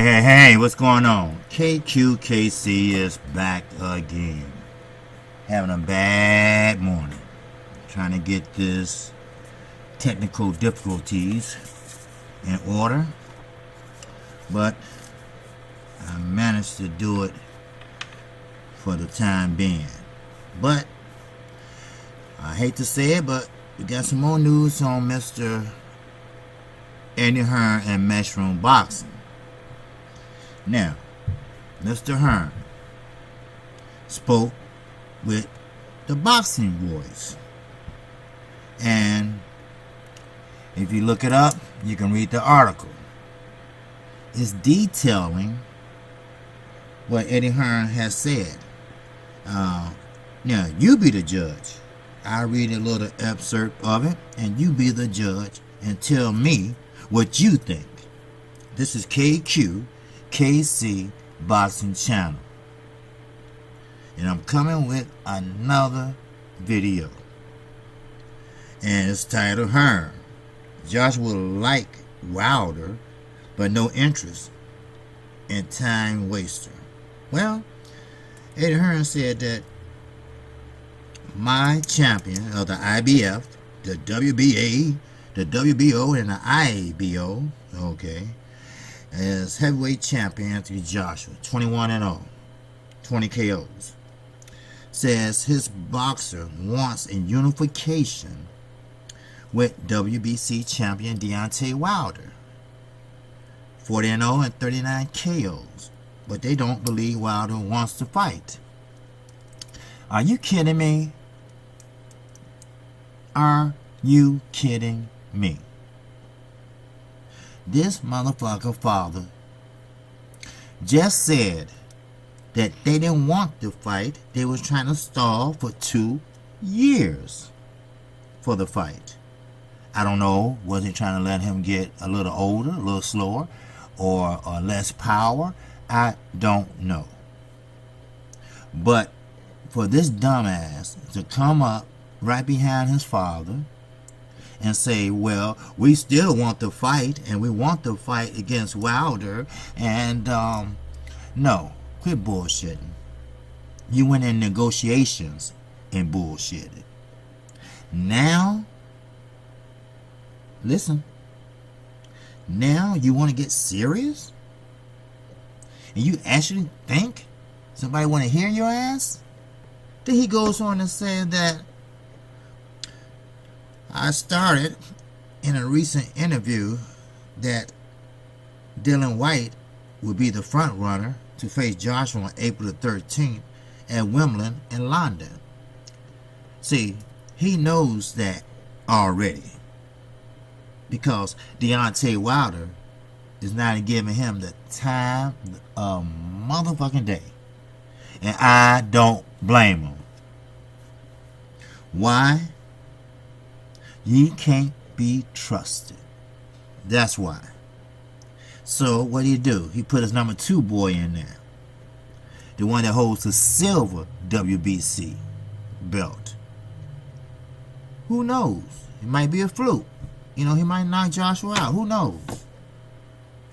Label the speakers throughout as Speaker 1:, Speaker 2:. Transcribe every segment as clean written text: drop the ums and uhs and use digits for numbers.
Speaker 1: Hey, what's going on? KQKC is back again. Having a bad morning. Trying to get this technical difficulties in order. But I managed to do it for the time being. But I hate to say it, but we got some more news on Mr. Hearn and Matchroom Boxing. Now, Mr. Hearn spoke with the Boxing Voice. And if you look it up, you can read the article. It's detailing what Eddie Hearn has said. Now, you be the judge. I'll read a little excerpt of it, and you be the judge and tell me what you think. This is KC Boxing Channel. And I'm coming with another video. And it's titled Hearn. Joshua like Wilder, but no interest in time waster. Well, Eddie Hearn said that my champion of the IBF, the WBA, the WBO, and the IBO, okay, as heavyweight champion Anthony Joshua, 21-0, 20 KOs, says his boxer wants a unification with WBC champion Deontay Wilder, 40-0 and 39 KOs, but they don't believe Wilder wants to fight. Are you kidding me? Are you kidding me? This motherfucker father just said that they didn't want to fight. They was trying to stall for 2 years for the fight. I don't know, was he trying to let him get a little older, a little slower, or less power? I don't know. But for this dumbass to come up right behind his father and say, well, we still want to fight, and we want to fight against Wilder, and no, quit bullshitting. You went in negotiations and bullshitted. Now, listen, now you want to get serious? And you actually think somebody want to hear your ass? Then he goes on to say that I started in a recent interview that Dylan White would be the front runner to face Joshua on April the 13th at Wimbledon in London. See, he knows that already, because Deontay Wilder is not giving him the time of motherfucking day. And I don't blame him. Why? He can't be trusted. That's why. So what do? He put his number 2 boy in there. The one that holds the silver WBC belt. Who knows? It might be a fluke. You know, he might knock Joshua out. Who knows?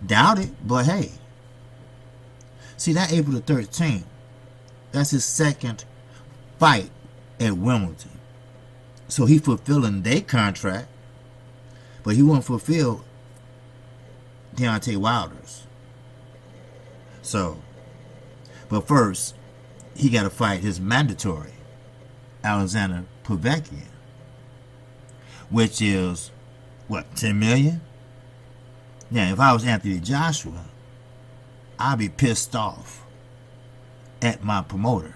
Speaker 1: Doubt it, but hey. See, that April the 13th, that's his second fight at Wimbledon. So he fulfilling their contract, but he won't fulfill Deontay Wilder's. So, but first, he got to fight his mandatory, Alexander Povetkin, which is, what, 10 million? Now, if I was Anthony Joshua, I'd be pissed off at my promoter.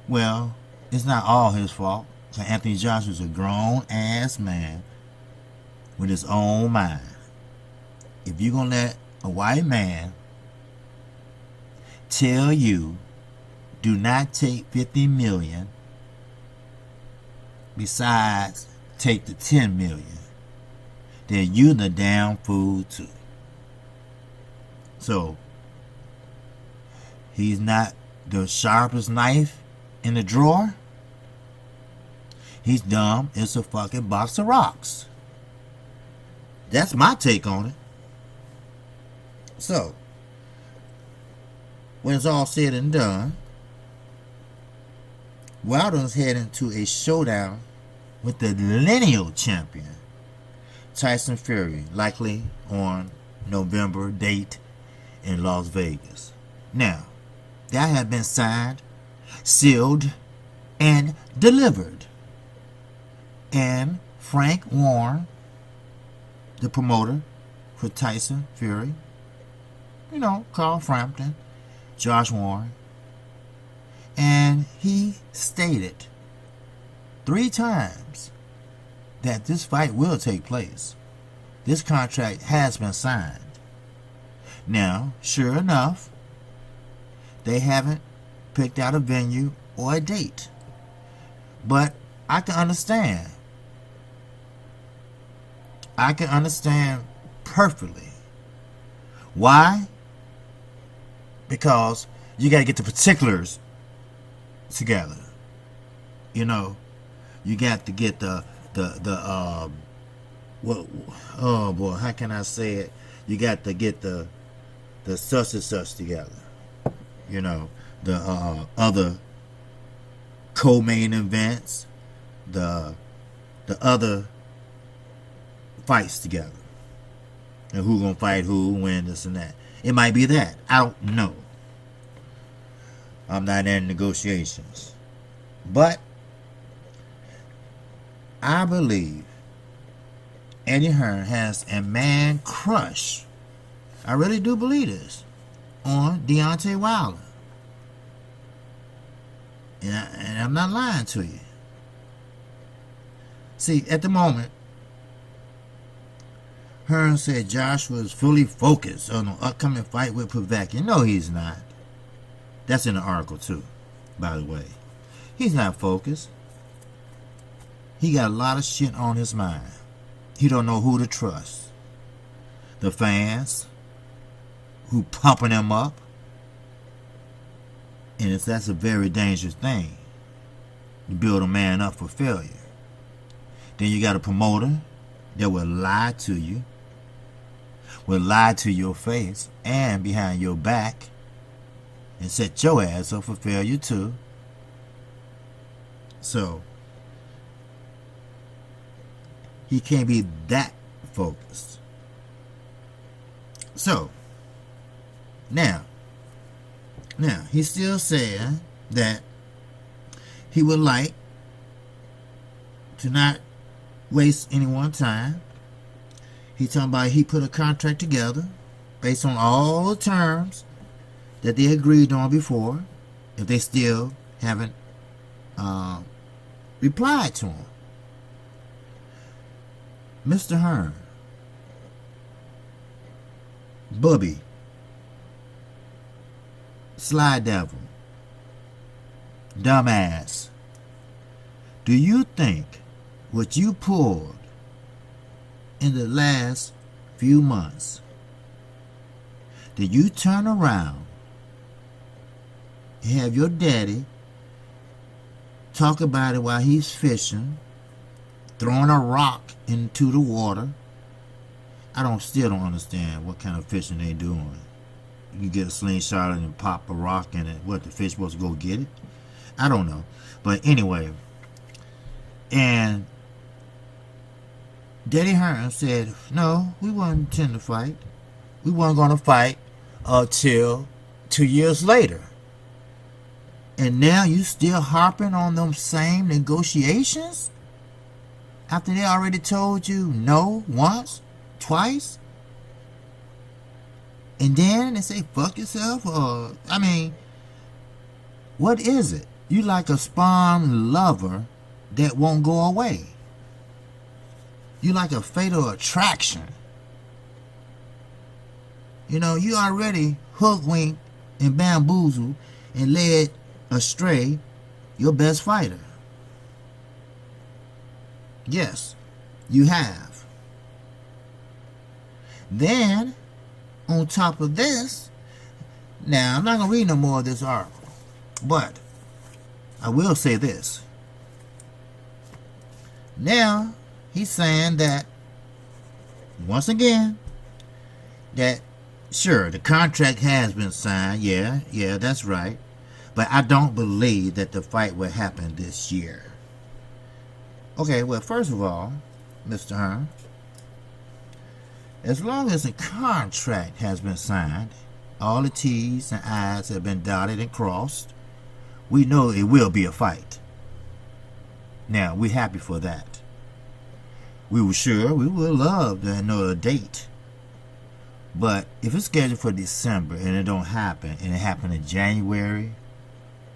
Speaker 1: Well, it's not all his fault. So Anthony Joshua's a grown-ass man with his own mind. If you're going to let a white man tell you, do not take 50 million, besides take the 10 million, then you the damn fool too. So, he's not the sharpest knife in the drawer. He's dumb as a fucking box of rocks. That's my take on it. So, when it's all said and done, Wilder's heading to a showdown with the lineal champion, Tyson Fury, likely on November date in Las Vegas. Now, that has been signed, sealed, and delivered. And Frank Warren, the promoter for Tyson Fury, Carl Frampton, Josh Warren, and he stated 3 times that this fight will take place. This contract has been signed. Now, sure enough, they haven't picked out a venue or a date. But I can understand. I can understand perfectly. Why? Because you got to get the particulars together. You got to get the oh boy, how can I say it? You got to get the such and such together. The other co-main events, the other fights together, and who gonna fight who, when, this and that. It might be that. I don't know. I'm not in negotiations, but I believe Eddie Hearn has a man crush. I really do believe this on Deontay Wilder. And I'm not lying to you. See, at the moment, Hearn said Joshua is fully focused on the upcoming fight with Povetkin. No, he's not. That's in the article too, by the way. He's not focused. He got a lot of shit on his mind. He don't know who to trust. The fans who pumping him up. And that's a very dangerous thing. You build a man up for failure. Then you got a promoter that will lie to you, will lie to your face and behind your back, and set your ass up for failure too. So, he can't be that focused. So, now, he's still saying that he would like to not waste anyone's time. He's talking about he put a contract together based on all the terms that they agreed on before, if they still haven't replied to him. Mr. Hearn, Bubby, Sly Devil, dumbass, do you think what you pulled in the last few months, did you turn around and have your daddy talk about it while he's fishing, throwing a rock into the water? I still don't understand what kind of fishing they doing. You get a slingshot and pop a rock in it. What, the fish supposed to go get it? I don't know. But anyway, and Daddy Hearn said, no, we wasn't intending to fight. We weren't going to fight until 2 years later. And now you still harping on them same negotiations? After they already told you no once, twice? And then they say, fuck yourself? Or, what is it? You like a spawn lover that won't go away. You like a fatal attraction. You already hoodwinked and bamboozled and led astray your best fighter. Yes, you have. Then, on top of this, now I'm not going to read no more of this article, but I will say this. Now, he's saying that, once again, that Sure, the contract has been signed. Yeah, that's right. But I don't believe that the fight will happen this year. Okay, well, first of all, Mr. Hearn, as long as the contract has been signed, all the T's and I's have been dotted and crossed, we know it will be a fight. Now, we're happy for that. We would love to know a date. But if it's scheduled for December and it don't happen, and it happened in January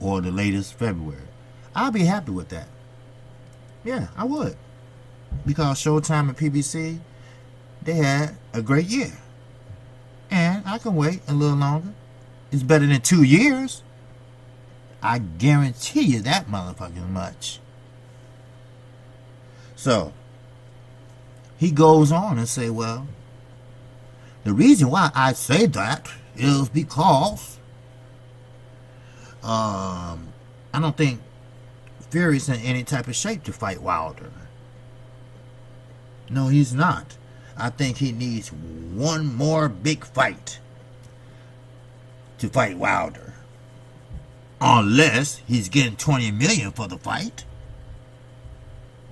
Speaker 1: or the latest February, I'll be happy with that. Yeah, I would. Because Showtime and PBC, they had a great year. And I can wait a little longer. It's better than 2 years. I guarantee you that motherfucking much. So, he goes on and say, well, the reason why I say that is because I don't think Fury's in any type of shape to fight Wilder. No, he's not. I think he needs one more big fight to fight Wilder. Unless he's getting $20 million for the fight.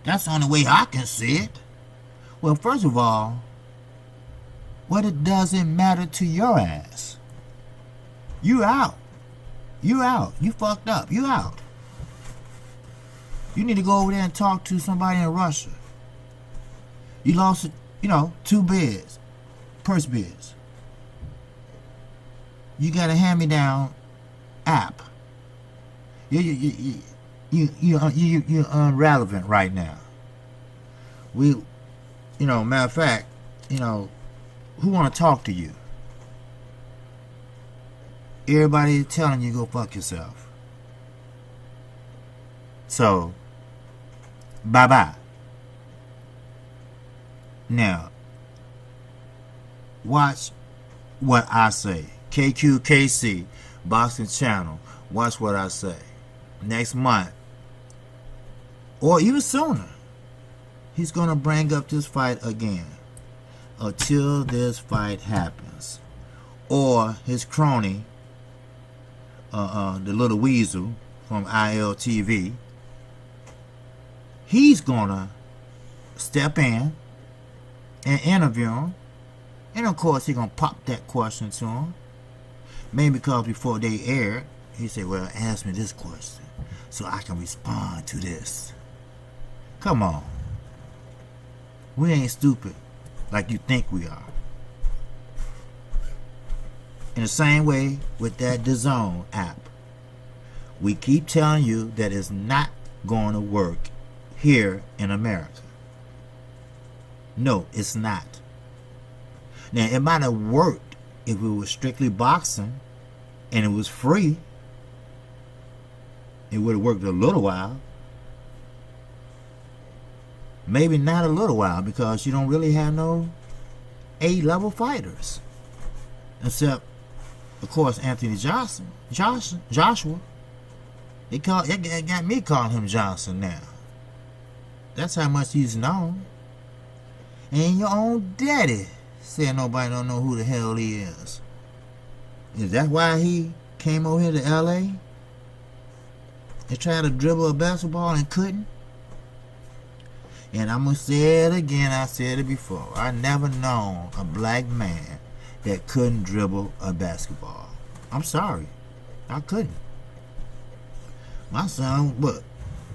Speaker 1: That's the only way I can see it. Well, first of all, what it doesn't matter to your ass. You out. You out. You fucked up. You out. You need to go over there and talk to somebody in Russia. You lost, 2 bids. Purse bids. You got a hand-me-down app. You're irrelevant right now. Matter of fact, who want to talk to you? Everybody telling you go fuck yourself. So, bye-bye. Now, watch what I say. KQKC, Boxing Channel. Watch what I say. Next month, or even sooner, he's going to bring up this fight again. Until this fight happens. Or his crony, the little weasel from ILTV, he's gonna step in and interview him, and of course he's gonna pop that question to him. Maybe because before they aired, he said, well, ask me this question so I can respond to this. Come on. We ain't stupid like you think we are. In the same way with that DAZN app, we keep telling you that it's not going to work here in America. No, it's not. Now, it might have worked if it was strictly boxing and it was free. It would have worked a little while. Maybe not a little while, because you don't really have no A-level fighters. Except, of course, Anthony Joshua. They got me calling him Johnson now. That's how much he's known. And your own daddy said nobody don't know who the hell he is. Is that why he came over here to L.A. and tried to dribble a basketball and couldn't? And I'm going to say it again, I said it before. I never known a black man that couldn't dribble a basketball. I'm sorry. I couldn't. My son,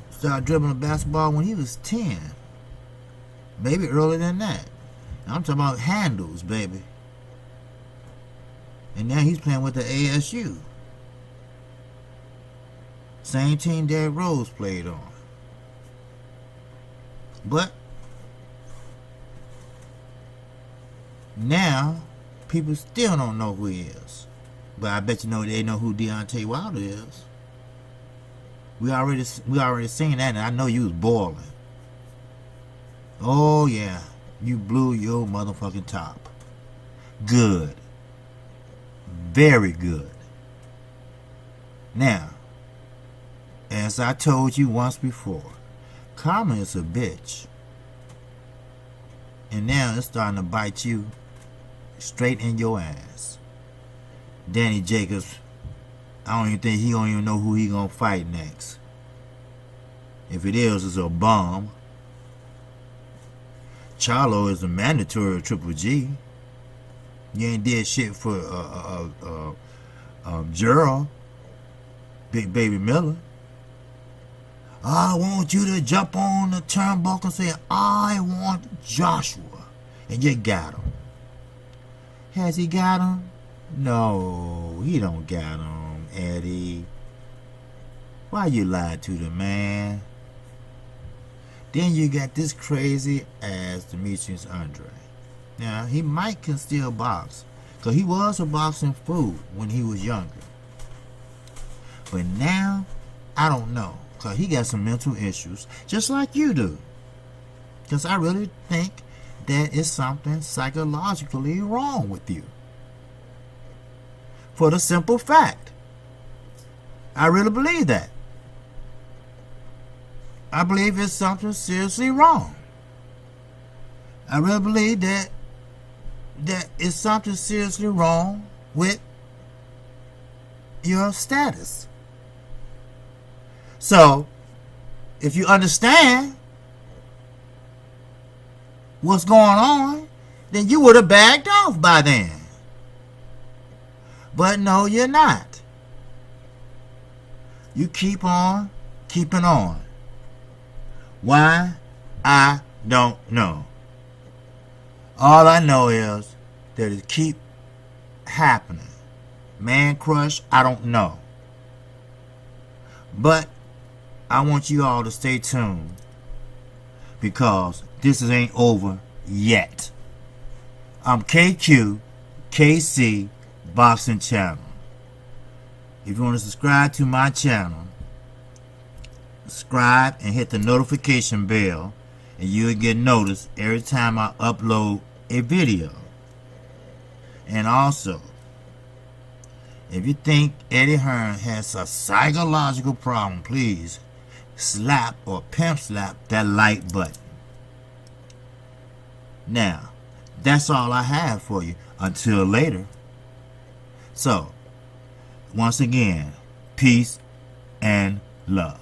Speaker 1: started dribbling a basketball when he was 10. Maybe earlier than that. I'm talking about handles, baby. And now he's playing with the ASU. Same team Derrick Rose played on. But now people still don't know who he is. But I bet they know who Deontay Wilder is. We already seen that, and I know you was boiling. Oh yeah, you blew your motherfucking top. Good. Very good. Now, as I told you once before, karma is a bitch. And now it's starting to bite you straight in your ass. Danny Jacobs, I don't even think he don't even know who he gonna fight next. If it is, it's a bomb. Charlo is a mandatory Triple G. You ain't did shit for Gerald, Big Baby Miller. I want you to jump on the turnbuckle and say, I want Joshua. And you got him. Has he got him? No, he don't got him, Eddie. Why you lied to the man? Then you got this crazy ass Demetrius Andre. Now, he might can still box, because he was a boxing fool when he was younger. But now, I don't know, because he got some mental issues, just like you do. Because I really think there is something psychologically wrong with you. For the simple fact, I really believe that. I believe it's something seriously wrong. I really believe that is something seriously wrong with your status. So, if you understand what's going on, then you would have backed off by then. But no, you're not. You keep on keeping on. Why? I don't know. All I know is that it keep happening. Man crush, I don't know. But I want you all to stay tuned, because this ain't over yet. I'm KC Boxing Channel. If you want to subscribe to my channel, subscribe and hit the notification bell, and you'll get notice every time I upload a video. And also, if you think Eddie Hearn has a psychological problem, please slap or pimp slap that like button. Now, that's all I have for you until later. So, once again, peace and love.